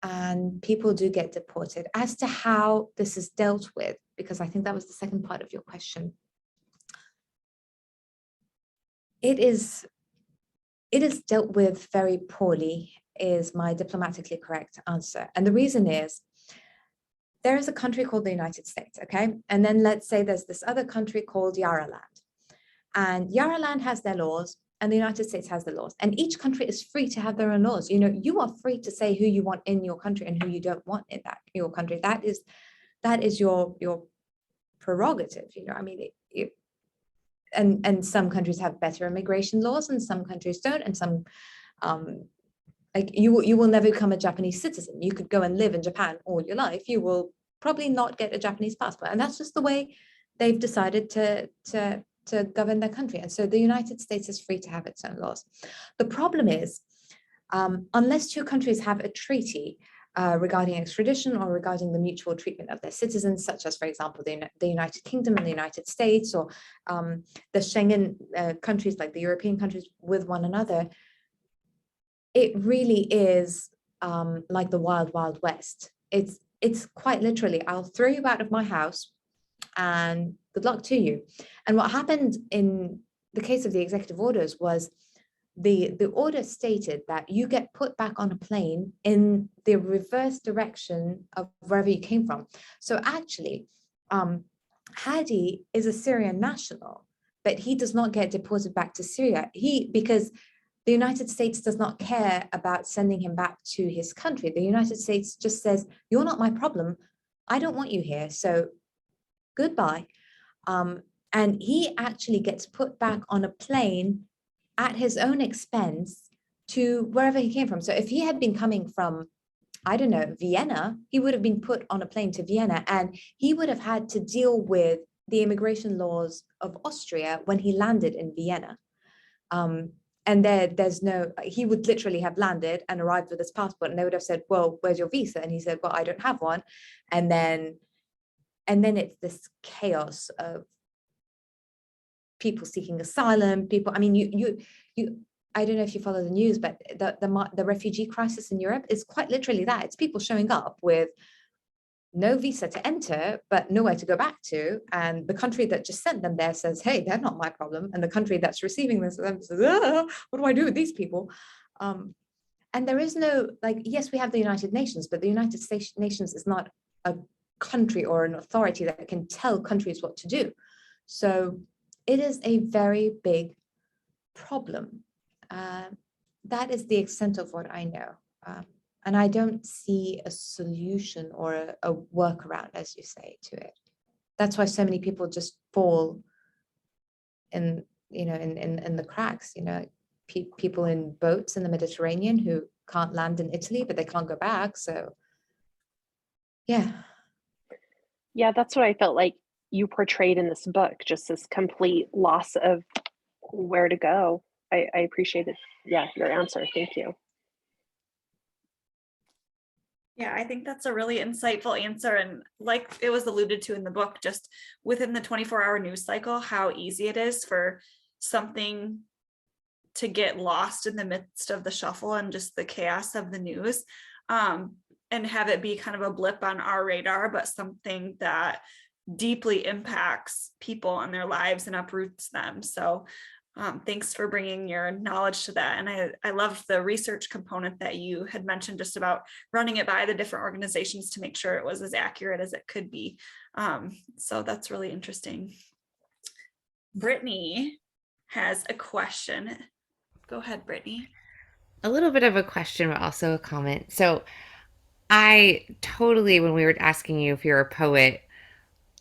And people do get deported. As to how this is dealt with, because I think that was the second part of your question, it is dealt with very poorly, is my diplomatically correct answer. And the reason is, there is a country called the United States, okay? And then let's say there's this other country called Yara Land. And Yara Land has their laws and the United States has the laws. And each country is free to have their own laws. You are free to say who you want in your country and who you don't want in your country. That is your prerogative, and some countries have better immigration laws and some countries don't, and some like you will never become a Japanese citizen. You could go and live in Japan all your life. You will probably not get a Japanese passport. And that's just the way they've decided to govern their country. And so the United States is free to have its own laws. The problem is, unless two countries have a treaty regarding extradition or regarding the mutual treatment of their citizens, such as, for example, the United Kingdom and the United States, or the Schengen countries, like the European countries, with one another, it really is like the wild, wild west. It's quite literally, I'll throw you out of my house and good luck to you. And what happened in the case of the executive orders was the order stated that you get put back on a plane in the reverse direction of wherever you came from. So actually, Hadi is a Syrian national, but he does not get deported back to Syria. Because the United States does not care about sending him back to his country. The United States just says, you're not my problem. I don't want you here. So goodbye. And he actually gets put back on a plane at his own expense to wherever he came from. So if he had been coming from, I don't know, Vienna, he would have been put on a plane to Vienna, and he would have had to deal with the immigration laws of Austria when he landed in Vienna. And there's no, he would literally have landed and arrived with his passport, and they would have said, well, where's your visa? And he said, well, I don't have one. And then it's this chaos of people seeking asylum, people, I mean, you I don't know if you follow the news, but the refugee crisis in Europe is quite literally that. It's people showing up with no visa to enter, but nowhere to go back to. And the country that just sent them there says, hey, they're not my problem. And the country that's receiving this says, what do I do with these people? And there is no, like, yes, we have the United Nations, but the United Nations is not a country or an authority that can tell countries what to do. So it is a very big problem. That is the extent of what I know. And I don't see a solution or a workaround, as you say, to it. That's why so many people just fall in the cracks, people in boats in the Mediterranean who can't land in Italy, but they can't go back. So, yeah. Yeah, that's what I felt like you portrayed in this book, just this complete loss of where to go. I appreciated, your answer. Thank you. Yeah, I think that's a really insightful answer. And like it was alluded to in the book, just within the 24-hour news cycle, how easy it is for something to get lost in the midst of the shuffle and just the chaos of the news, and have it be kind of a blip on our radar, but something that deeply impacts people and their lives and uproots them. So thanks for bringing your knowledge to that. And I loved the research component that you had mentioned, just about running it by the different organizations to make sure it was as accurate as it could be. So that's really interesting. Brittany has a question. Go ahead, Brittany. A little bit of a question, but also a comment. So I totally, when we were asking you if you're a poet,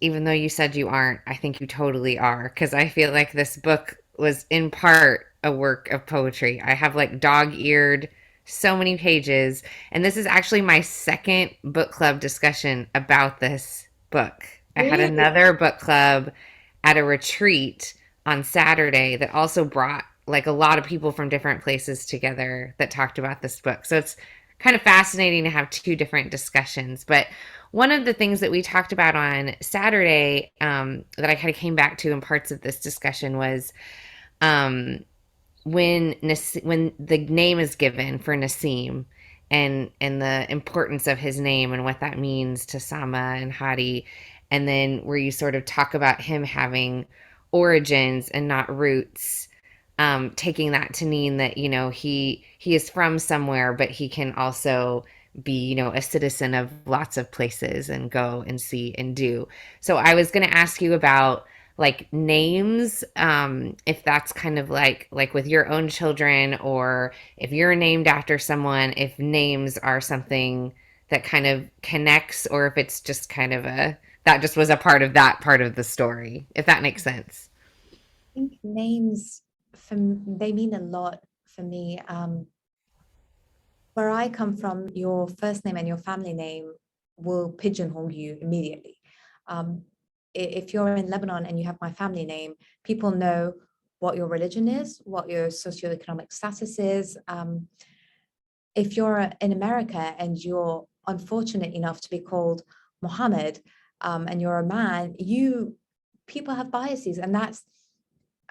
even though you said you aren't, I think you totally are, because I feel like this book was in part a work of poetry. I have like dog-eared so many pages, and this is actually my second book club discussion about this book. I had Really? another book club at a retreat on Saturday that also brought like a lot of people from different places together that talked about this book. So it's kind of fascinating to have two different discussions. But one of the things that we talked about on Saturday, that I kind of came back to in parts of this discussion was, when the name is given for Nassim, and the importance of his name and what that means to Sama and Hadi, and then where you sort of talk about him having origins and not roots, taking that to mean that, you know, he is from somewhere, but he can also be, you know, a citizen of lots of places and go and see and do. So I was going to ask you about like names, if that's kind of like with your own children, or if you're named after someone, if names are something that kind of connects, or if it's just kind of that just was a part of that part of the story, if that makes sense. I think names, they mean a lot for me. Where I come from, your first name and your family name will pigeonhole you immediately. If you're in Lebanon and you have my family name, people know what your religion is, what your socioeconomic status is. If you're in America and you're unfortunate enough to be called Muhammad, and you're a man, people have biases, and that's,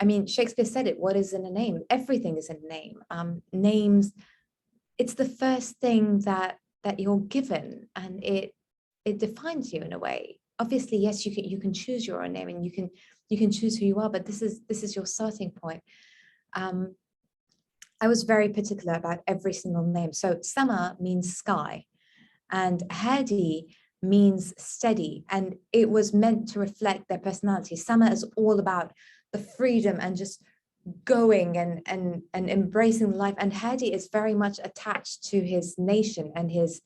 I mean, Shakespeare said it, what is in a name? Everything is in a name. Names, it's the first thing that you're given, and it defines you in a way. Obviously, yes, you can choose your own name, and you can choose who you are, but this is your starting point. I was very particular about every single name. So Sama means sky, and Hadi means steady, and it was meant to reflect their personality. Sama is all about the freedom and just going and embracing life, and Hadi is very much attached to his nation and his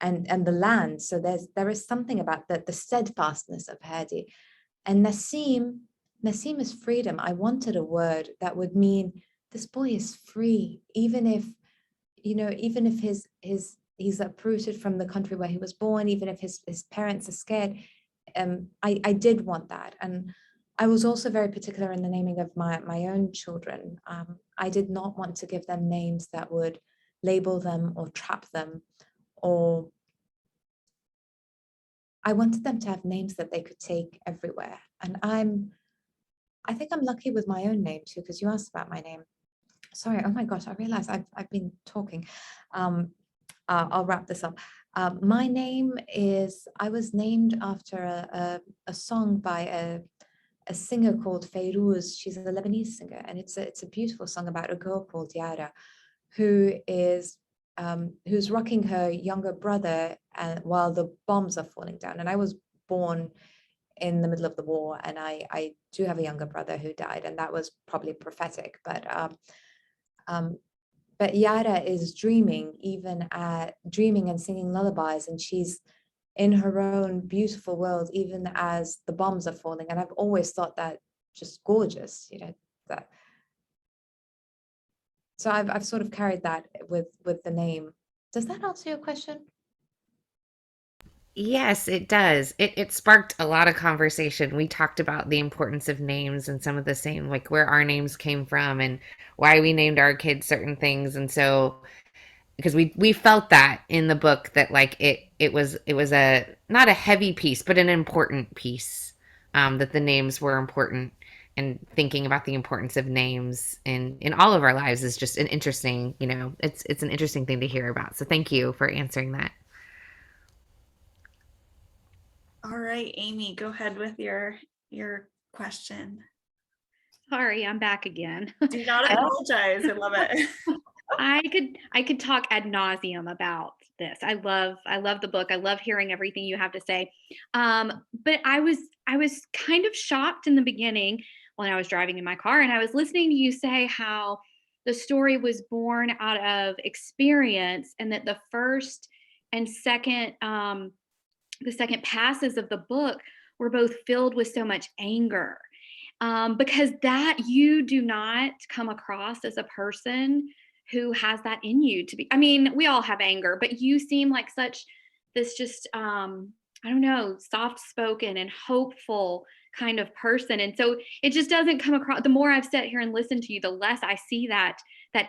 and the land. So there is something about the steadfastness of Hadi. And Nassim is freedom. I wanted a word that would mean this boy is free, even if, you know, even if he's uprooted from the country where he was born, even if his parents are scared. I did want that. And I was also very particular in the naming of my own children. I did not want to give them names that would label them or trap them, or I wanted them to have names that they could take everywhere. And I think I'm lucky with my own name too, because you asked about my name. Sorry, oh my gosh, I realized I've been talking. I'll wrap this up. My name is, I was named after a song by a singer called Fayrouz. She's a Lebanese singer, and it's a beautiful song about a girl called Yara, who is who's rocking her younger brother while the bombs are falling down. And I was born in the middle of the war, and I do have a younger brother who died, and that was probably prophetic. But Yara is dreaming, dreaming and singing lullabies, and she's in her own beautiful world, even as the bombs are falling. And I've always thought that just gorgeous, you know, that. So I've sort of carried that with the name. Does that answer your question? Yes, it does. It sparked a lot of conversation. We talked about the importance of names and some of the same, like where our names came from and why we named our kids certain things. And so because we felt that in the book, that like it was a not a heavy piece, but an important piece, that the names were important, and thinking about the importance of names in all of our lives is just an interesting, it's an interesting thing to hear about. So thank you for answering that. All right, Amy, go ahead with your question. Sorry, I'm back again. Do not apologize. I love it. I could talk ad nauseum about this. I love the book. I love hearing everything you have to say. But I was kind of shocked in the beginning when I was driving in my car and I was listening to you say how the story was born out of experience, and that the first and second the second passes of the book were both filled with so much anger. Because that you do not come across as a person who has that in you to be. I mean, we all have anger, but you seem like such this just I don't know, soft spoken and hopeful kind of person. And so it just doesn't come across. The more I've sat here and listened to you, the less I see that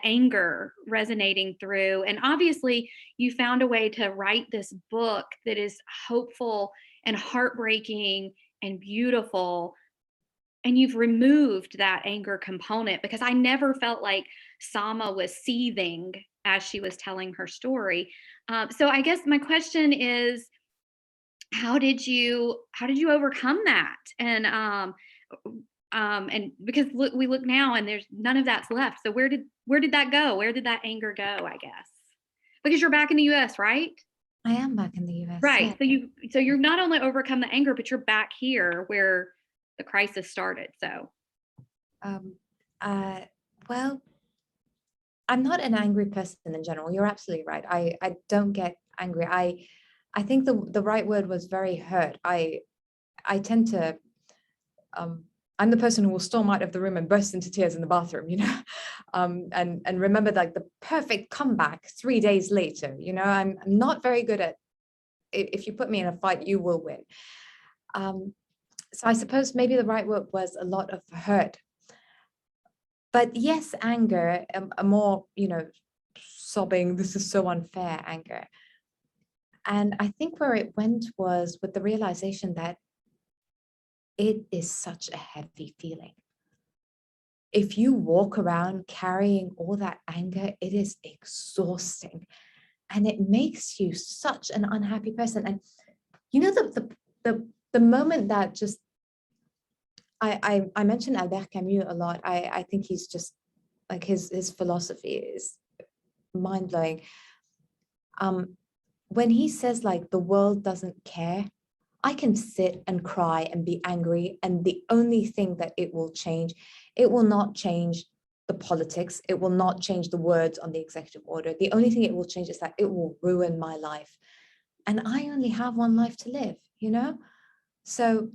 anger resonating through. And obviously you found a way to write this book that is hopeful and heartbreaking and beautiful, and you've removed that anger component, because I never felt like Sama was seething as she was telling her story. So I guess my question is, how did you overcome that? And because we look now and there's none of that's left. So where did that go? Where did that anger go, I guess? Because you're back in the US, right? I am back in the US. Right. Yeah. So you're not only overcome the anger, but you're back here where the crisis started. So well, I'm not an angry person in general. You're absolutely right. I don't get angry. I think the right word was very hurt. I tend to I'm the person who will storm out of the room and burst into tears in the bathroom, and remember like the perfect comeback 3 days later. I'm not very good at, if you put me in a fight, you will win. So I suppose maybe the right word was a lot of hurt. But yes, anger, a more, sobbing, this is so unfair anger. And I think where it went was with the realization that it is such a heavy feeling. If you walk around carrying all that anger, it is exhausting. And it makes you such an unhappy person. And the moment that just, I mentioned Albert Camus a lot. I think he's just like his philosophy is mind-blowing. When he says like the world doesn't care, I can sit and cry and be angry, and the only thing that it will change, it will not change the politics, it will not change the words on the executive order. The only thing it will change is that it will ruin my life. And I only have one life to live, So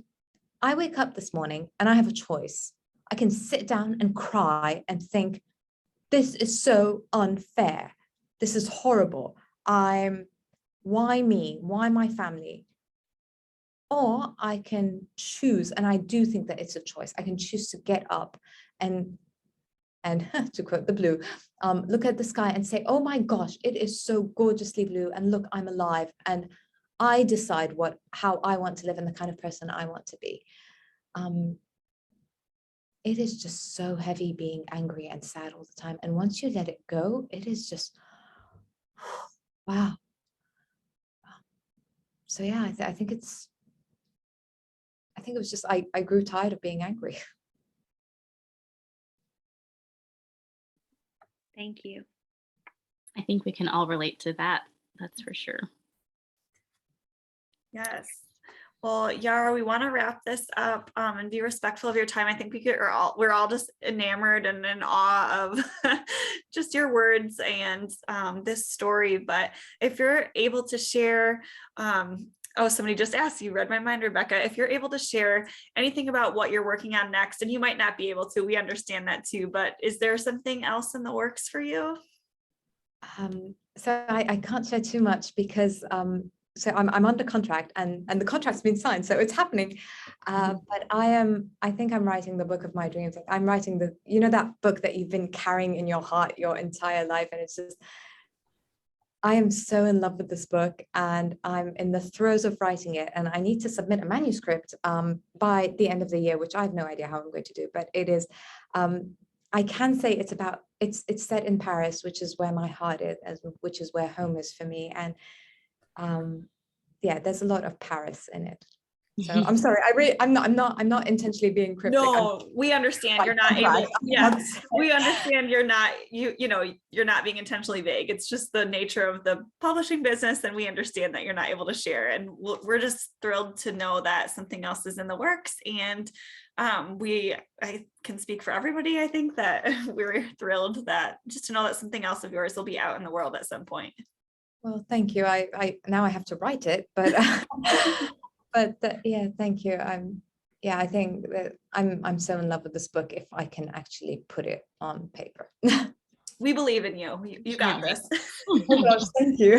I wake up this morning and I have a choice. I can sit down and cry and think, this is so unfair. This is horrible. Why me? Why my family? Or I can choose, and I do think that it's a choice. I can choose to get up and to quote the blue, look at the sky and say, oh my gosh, it is so gorgeously blue. And look, I'm alive. And I decide how I want to live and the kind of person I want to be. It is just so heavy being angry and sad all the time. And once you let it go, it is just, wow. So yeah, I think it was just, I grew tired of being angry. thank you. I think we can all relate to that. That's for sure. Yes. Well, Yara, we want to wrap this up and be respectful of your time. I think we're all just enamored and in awe of just your words and this story. But if you're able to share, somebody just asked, you read my mind, Rebecca. If you're able to share anything about what you're working on next, and you might not be able to, we understand that too, but is there something else in the works for you? So I can't share too much because so I'm under contract and the contract's been signed, so it's happening. But I think I'm writing the book of my dreams. I'm writing that book that you've been carrying in your heart your entire life, and it's just, I am so in love with this book, and I'm in the throes of writing it, and I need to submit a manuscript by the end of the year, which I have no idea how I'm going to do, but it is, I can say it's set in Paris, which is where my heart is, which is where home is for me. And yeah, there's a lot of Paris in it. So I'm sorry, I'm not intentionally being cryptic. No, we understand you're not able. Yeah, we understand you're not, you're not being intentionally vague. It's just the nature of the publishing business, and we understand that you're not able to share. And we're just thrilled to know that something else is in the works. And I can speak for everybody. I think that we're thrilled that just to know that something else of yours will be out in the world at some point. Well, thank you. I now I have to write it, but yeah, thank you. I think that I'm so in love with this book if I can actually put it on paper. We believe in you. You got this. Oh gosh, thank you.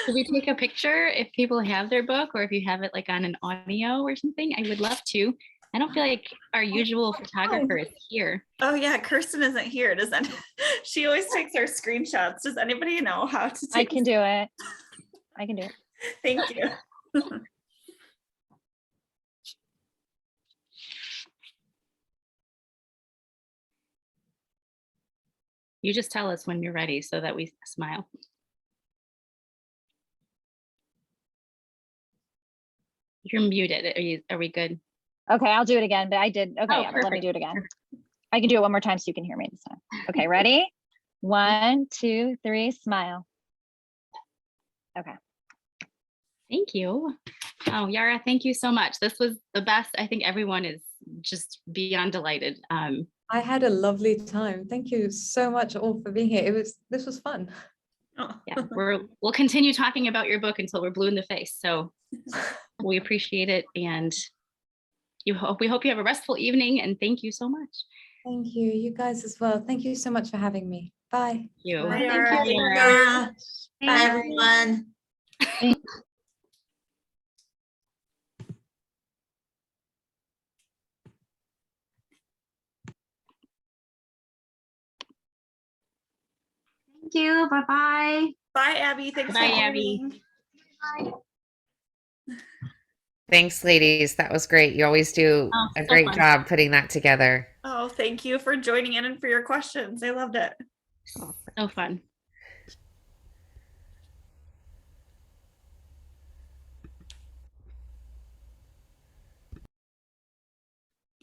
Should we take a picture if people have their book, or if you have it like on an audio or something? I would love to. I don't feel like our usual photographer is here. Oh yeah, Kirsten isn't here. She always takes our screenshots. Does anybody know how to take? I can do it. I can do it. Thank you. You just tell us when you're ready so that we smile. You're muted. Are we good? Okay, I'll do it again, but I did. Okay, Oh, yeah, but let me perfect. do it again. I can do it one more time so you can hear me this time. Okay, ready? 1, 2, 3, smile. Okay. Thank you. Oh, Yara, thank you so much. This was the best. I think everyone is just beyond delighted. I had a lovely time. Thank you so much all for being here. This was fun. Oh. Yeah, we'll continue talking about your book until we're blue in the face. So we appreciate it, and we hope you have a restful evening, and thank you so much. Thank you. You guys as well. Thank you so much for having me. Bye. Thank you. Bye, Thank Yara. you, Yara. Bye, everyone. Thank you. Bye-bye. Bye, Abby. Thanks Bye, for Abby. joining. Thanks, ladies. That was great. You always do Oh, a so great fun. job putting that together. Oh, thank you for joining in and for your questions. I loved it. So fun.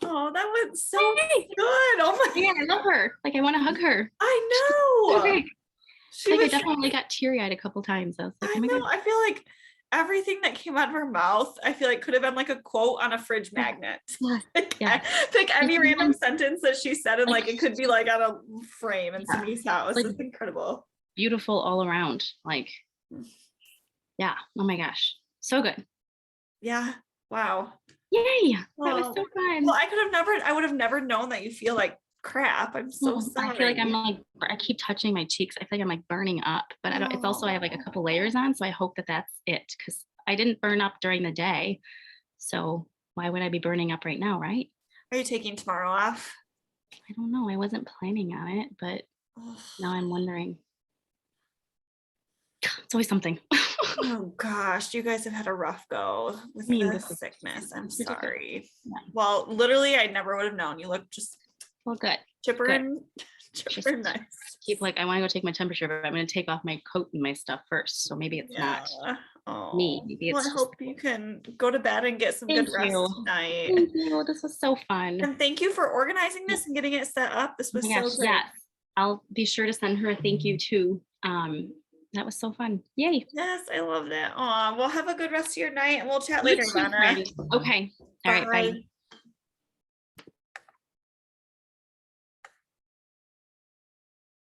Oh, that was so good. Oh my, Yeah, I love her. Like, I want to hug her. I know. Okay. She Like, I was, definitely got teary-eyed a couple times. I was like, I oh my know. God. I feel like everything that came out of her mouth, I feel like could have been like a quote on a fridge magnet. Yes, Like, yes. pick any Like, random even- sentence that she said, and like it could be like on a frame in Yeah. somebody's house. Like- It's incredible. Beautiful all around. Like, yeah. Oh my gosh. So good. Yeah. Wow. Yay. That was Oh, so fun. Well, I would have never known that you feel like crap. I'm so sorry. I feel like I keep touching my cheeks. I feel like I'm like burning up, but it's also, I have like a couple layers on. So I hope that that's it, because I didn't burn up during the day. So why would I be burning up right now? Right. Are you taking tomorrow off? I don't know. I wasn't planning on it, but now I'm wondering. It's always something. Oh gosh, you guys have had a rough go with this the is sickness. I'm ridiculous. sorry. Yeah. Well, literally, I never would have known. You look just Well, good. chipper Good. and Just chipper and nice. keep like, I want to go take my temperature, but I'm going to take off my coat and my stuff first. So maybe it's not Oh. me. Maybe Well, it's I just- hope you can go to bed and get some Thank good rest you. tonight. Thank you. This was so fun. And thank you for organizing this and getting it set up. This Oh was my so gosh, great. yes. I'll be sure to send her a thank you too. That was so fun. Yay. Yes, I love that. Aw, well, have a good rest of your night, and we'll chat You later, too, Ivana. friend. Okay. All right. Bye. Bye.